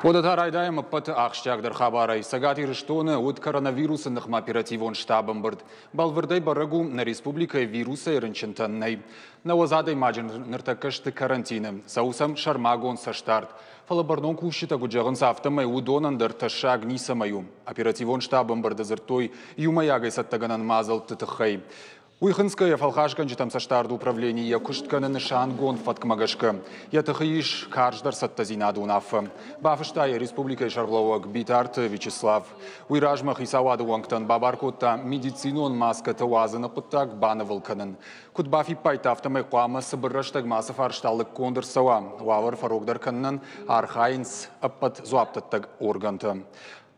Податарайдаем аппаты ақштягдар хабарай. Сагати рыштоны от коронавирусынных оперативон штабым бұрд. Балвырдай барагу на республика вируса ирынчынтаннай. Навазадай маджын ныртакашты карантины. Саусам шармагон со штарт. Фалабарнон кушита гуджагын сафтамай удонандар ташаг нисамаю. Оперативон штабым бұрды зыртой юмаягай саттаганан мазал тытыхай. Уйхынская фалхашкан житам саштарды управление куштканы нышан гон фаткмагашка. Я тахаиш карждар саттазинаду нафа. Бафыштая республика Шарлауак Битарт Вячеслав. Уйражмах Исавады Уангтан Бабаркота медицинон маска тавазана путтак бана вулканын. Кутбафи пайтафтамай қуама сыбырраштаг масов аршталық кондыр сава. Уавар фарогдар каннан архайнс аппат зуаптаттаг органта.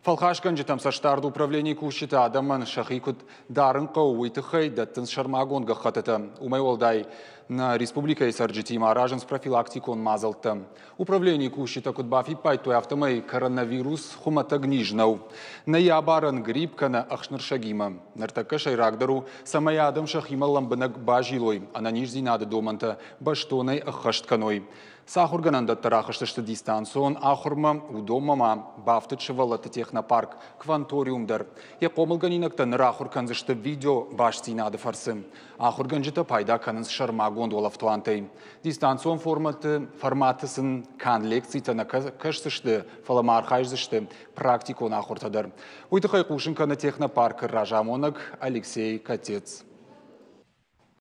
Фалхашкан житам саштарды управление кушита адаман шахикут дарын қауыйтықай даттын шармагон ғақатыты. Умай олдай на республика СРГТ маражын с профилактикон мазалты. Управление кушита кутбафи пайтой автомай коронавирус хумата гнижнау. На ябаран грипп кана ахшныршагима. Нартака шайрагдару самай адам шахима ламбанак бажилой, а на нижзи надо доманта баштонай ахаштканой. Сахургананда тарахаштышты дистанцион ахурма удомама бафтычывалаты технопарк кванториумдар. Я комылганинакта нырахур канзышты видео баштинады фарсы. Ахурганжыта пайда канынс шармагон долафтуантай. Дистанцион форматысын кан лекцийта на кашсышты фаламархайжышты практикон ахуртадар. Уйтыхай кушын каны технопарк ражамонак Алексей Катец.